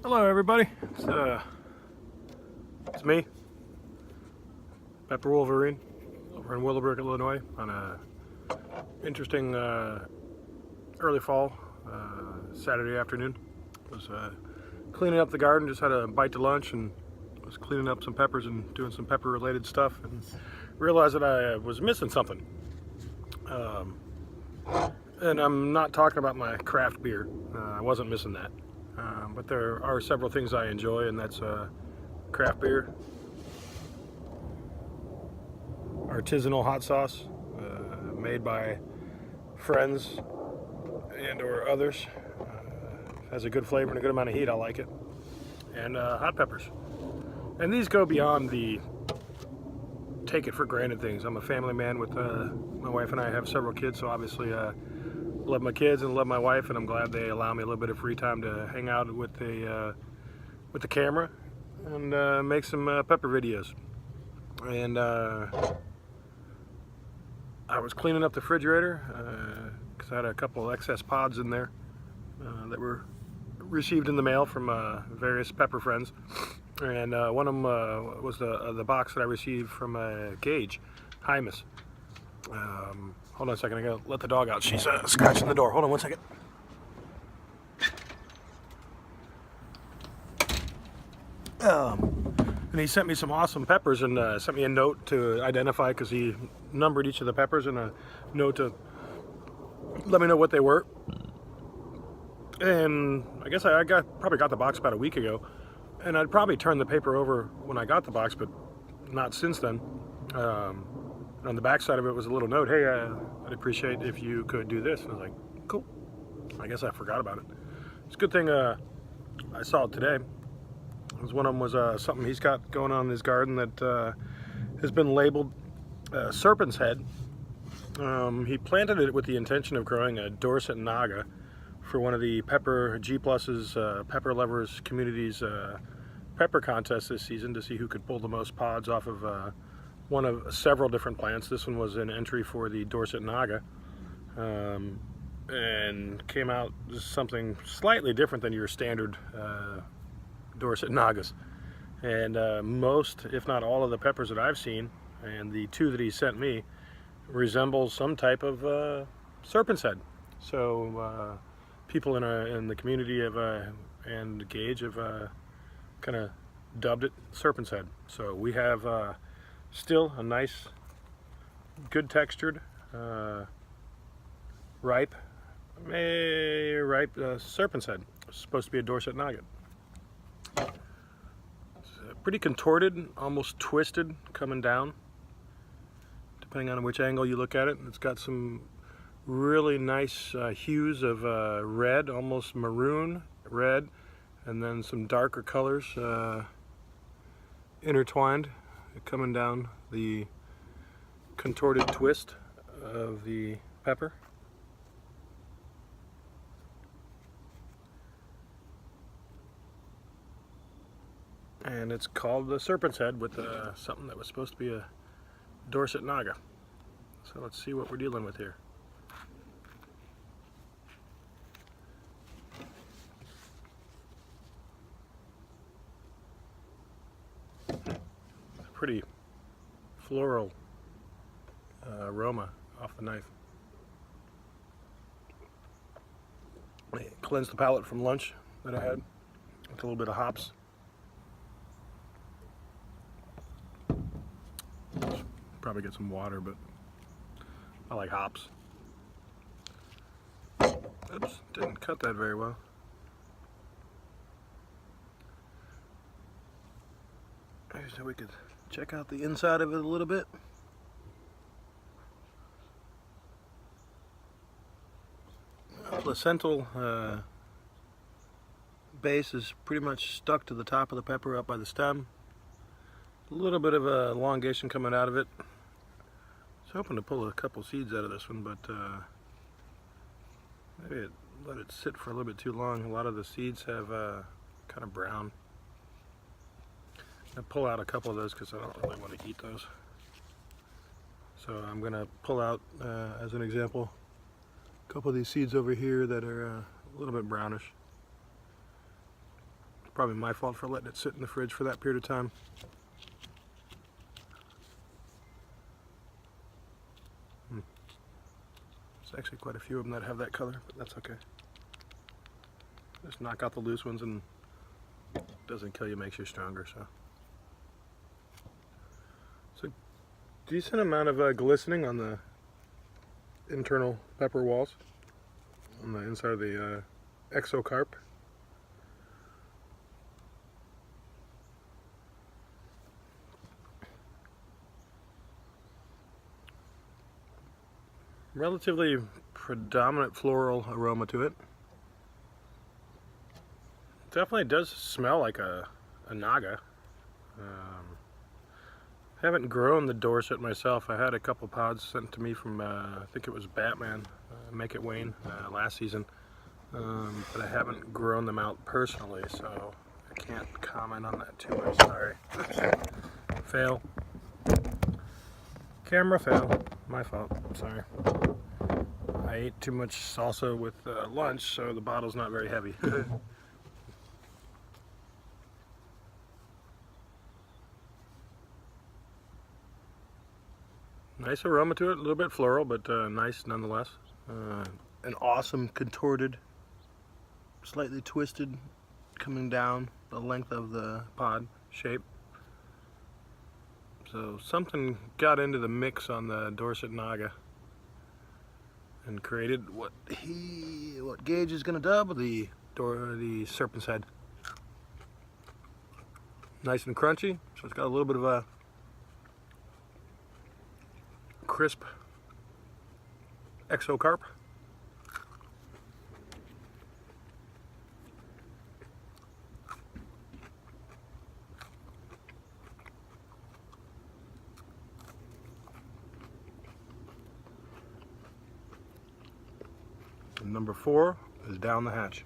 Hello everybody, it's me, Pepper Wolverine, over in Willowbrook, Illinois, on a interesting early fall Saturday afternoon. Was cleaning up the garden, just had a bite to lunch, and was cleaning up some peppers and doing some pepper related stuff, and realized that I was missing something. And I'm not talking about my craft beer. I wasn't missing that. But there are several things I enjoy, and that's craft beer, artisanal hot sauce made by friends and or others. Has a good flavor and a good amount of heat. I like it. And hot peppers. And these go beyond the take it for granted things. I'm a family man with my wife, and I have several kids, so obviously love my kids and love my wife, and I'm glad they allow me a little bit of free time to hang out with the camera and make some pepper videos. And I was cleaning up the refrigerator because I had a couple excess pods in there that were received in the mail from various pepper friends, and one of them was the box that I received from Gage Hymas. Hold on a second, I gotta let the dog out. She's scratching the door. Hold on one second. And he sent me some awesome peppers and sent me a note to identify, because he numbered each of the peppers, and a note to let me know what they were. And I guess I probably got the box about a week ago, and I'd probably turned the paper over when I got the box, but not since then. On the back side of it was a little note, hey, I'd appreciate if you could do this. And I was like, cool. I guess I forgot about it. It's a good thing I saw it today. One of them was something he's got going on in his garden that has been labeled Serpent's Head. He planted it with the intention of growing a Dorset Naga for one of the Pepper G+'s Pepper Lovers Community's pepper contests this season, to see who could pull the most pods off of one of several different plants. This one was an entry for the Dorset Naga, and came out just something slightly different than your standard Dorset Nagas. And most, if not all, of the peppers that I've seen, and the two that he sent me, resemble some type of serpent's head. So people in the community have and Gage have kind of dubbed it serpent's head. So we have still a nice, good textured, ripe serpent's head. It's supposed to be a Dorset Naga. It's pretty contorted, almost twisted, coming down, depending on which angle you look at it. It's got some really nice hues of red, almost maroon red, and then some darker colors intertwined, coming down the contorted twist of the pepper. And it's called the Serpent's Head, with something that was supposed to be a Dorset Naga. So let's see what we're dealing with here. Pretty floral aroma off the knife. I cleansed the palate from lunch that I had with a little bit of hops. Probably get some water, but I like hops. Oops, didn't cut that very well. So we could check out the inside of it a little bit. Placental base is pretty much stuck to the top of the pepper up by the stem. A little bit of elongation coming out of it. I was hoping to pull a couple seeds out of this one, but maybe let it sit for a little bit too long. A lot of the seeds have kind of brown. I pull out a couple of those because I don't really want to eat those. So I'm going to pull out, as an example, a couple of these seeds over here that are a little bit brownish. Probably my fault for letting it sit in the fridge for that period of time. There's actually quite a few of them that have that color, but that's okay. Just knock out the loose ones, and it doesn't kill you, makes you stronger. So decent amount of glistening on the internal pepper walls, on the inside of the exocarp. Relatively predominant floral aroma to it. Definitely does smell like a Naga. Haven't grown the Dorset myself. I had a couple pods sent to me from, I think it was Batman, Make It Wane, last season. But I haven't grown them out personally, so I can't comment on that too much. Sorry. Fail. Camera fail. My fault. Sorry. I ate too much salsa with lunch, so the bottle's not very heavy. Nice aroma to it, a little bit floral, but nice nonetheless. An awesome contorted, slightly twisted, coming down the length of the pod shape. So something got into the mix on the Dorset Naga and created what Gage is going to dub the Serpent's head. Nice and crunchy, so it's got a little bit of a crisp exocarp. And number 4 is down the hatch.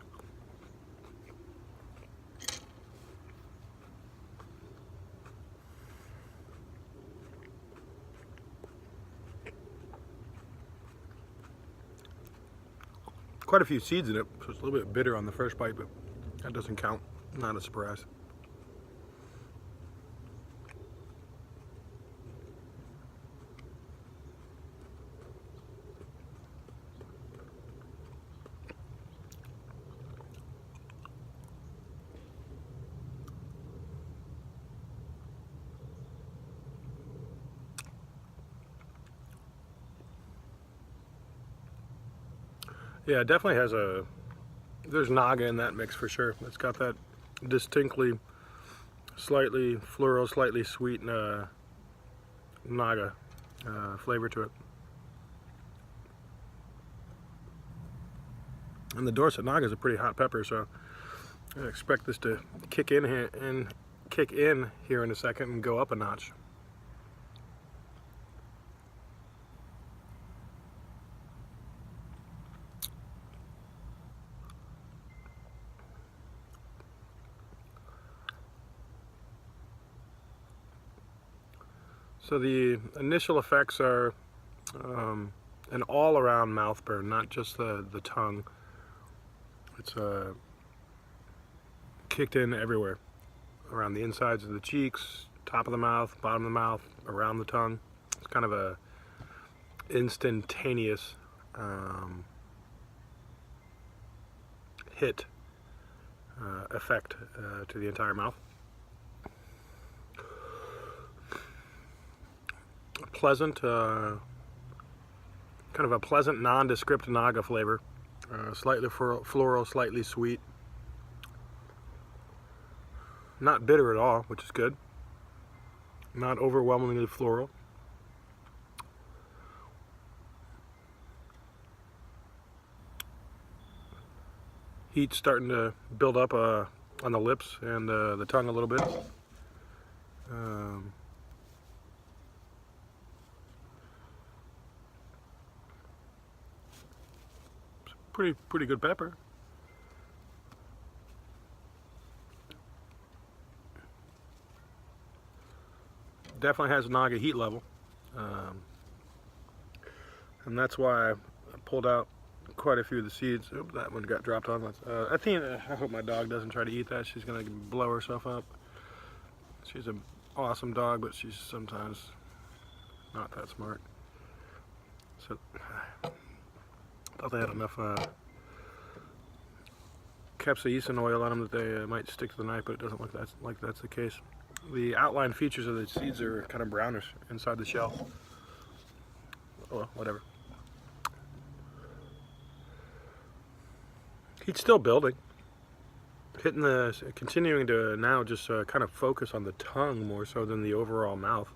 Quite a few seeds in it, so it's a little bit bitter on the first bite, but that doesn't count. Not a surprise. Yeah, it definitely has there's Naga in that mix for sure. It's got that distinctly, slightly floral, slightly sweet Naga flavor to it. And the Dorset Naga is a pretty hot pepper, so I expect this to kick in here in a second and go up a notch. So the initial effects are an all-around mouth burn, not just the tongue. It's kicked in everywhere, around the insides of the cheeks, top of the mouth, bottom of the mouth, around the tongue. It's kind of a instantaneous hit effect to the entire mouth. Pleasant, kind of a pleasant, nondescript Naga flavor. Slightly floral, slightly sweet. Not bitter at all, which is good. Not overwhelmingly floral. Heat's starting to build up on the lips and the tongue a little bit. Pretty good pepper. Definitely has a Naga heat level, and that's why I pulled out quite a few of the seeds. Oops, that one got dropped on. I hope my dog doesn't try to eat that. She's gonna blow herself up. She's an awesome dog, but she's sometimes not that smart. So I thought they had enough capsaicin oil on them that they might stick to the knife, but it doesn't look like that's the case. The outline features of the seeds are kind of brownish inside the shell. Oh, well, whatever. He's still building. Continuing to now just kind of focus on the tongue more so than the overall mouth.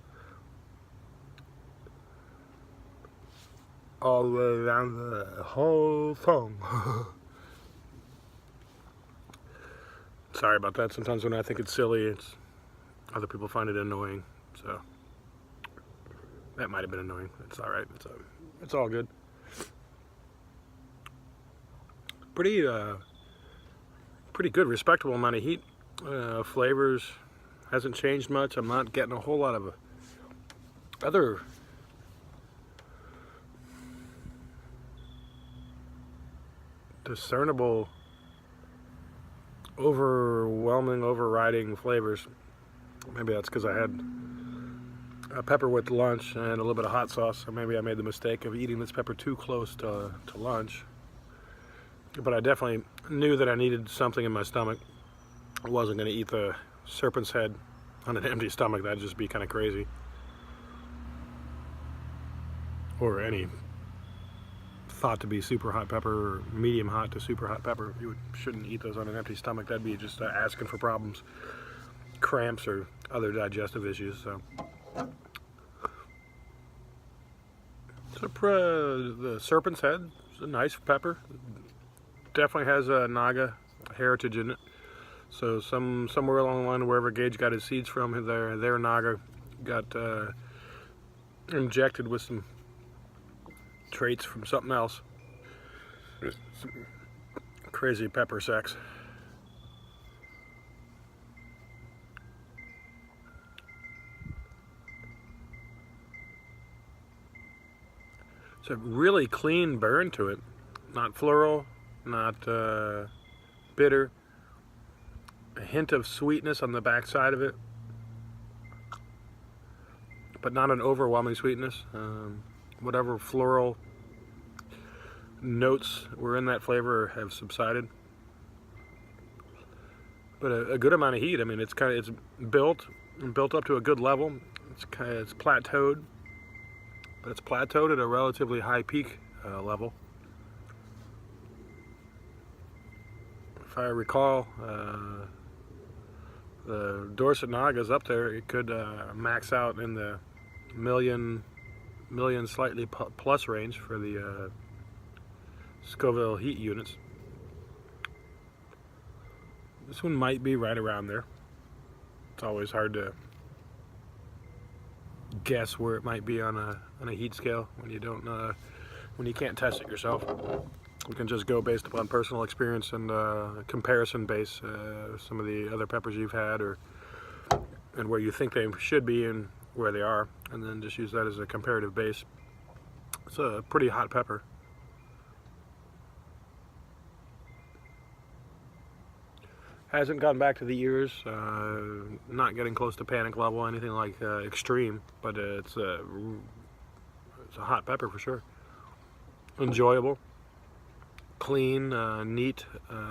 All the way down the whole tongue. Sorry about that. Sometimes when I think it's silly, other people find it annoying. So that might have been annoying. It's all right. It's all good. Pretty good, respectable amount of heat. Flavors hasn't changed much. I'm not getting a whole lot of other discernible, overriding flavors. Maybe that's because I had a pepper with lunch and a little bit of hot sauce, so maybe I made the mistake of eating this pepper too close to lunch. But I definitely knew that I needed something in my stomach. I wasn't going to eat the serpent's head on an empty stomach. That'd just be kind of crazy. Or any thought to be super hot pepper, or medium hot to super hot pepper. You shouldn't eat those on an empty stomach. That'd be just asking for problems, cramps, or other digestive issues. So the serpent's head is a nice pepper. Definitely has a Naga heritage in it. So somewhere along the line, wherever Gage got his seeds from, their Naga got injected with some traits from something else. Some crazy pepper sex. It's a really clean burn to it. Not floral, not bitter. A hint of sweetness on the back side of it, but not an overwhelming sweetness. Whatever floral notes were in that flavor have subsided. But a good amount of heat. I mean, it's built up to a good level. It's plateaued, but it's plateaued at a relatively high peak level. If I recall, the Dorset Naga is up there. It could max out in the million slightly plus range for the Scoville heat units. This one might be right around there. It's always hard to guess where it might be on a heat scale when you can't test it yourself. You can just go based upon personal experience and comparison base some of the other peppers you've had, and where you think they should be and where they are, and then just use that as a comparative base. It's a pretty hot pepper. Hasn't gotten back to the ears, not getting close to panic level, anything like extreme, but it's a hot pepper for sure. Enjoyable. Clean, neat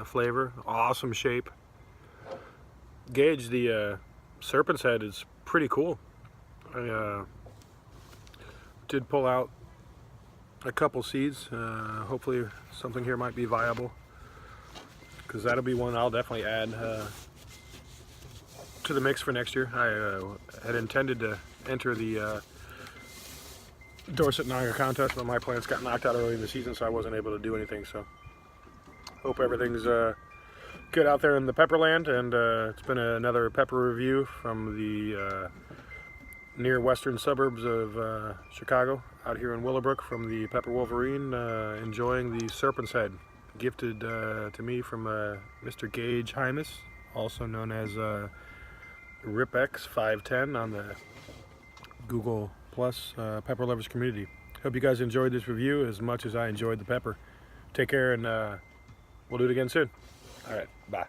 flavor, awesome shape. Gage, the serpent's head is pretty cool. I did pull out a couple seeds. Hopefully something here might be viable, because that'll be one I'll definitely add to the mix for next year. I had intended to enter the Dorset Naga contest, but my plans got knocked out early in the season, so I wasn't able to do anything. So hope everything's good out there in the pepperland, and it's been another pepper review from the near western suburbs of Chicago, out here in Willowbrook, from the Pepper Wolverine, enjoying the serpent's head, gifted to me from Mr. Gage Hymas, also known as RipX510 on the Google Plus Pepper Lovers community. Hope you guys enjoyed this review as much as I enjoyed the pepper. Take care, and we'll do it again soon. All right, bye.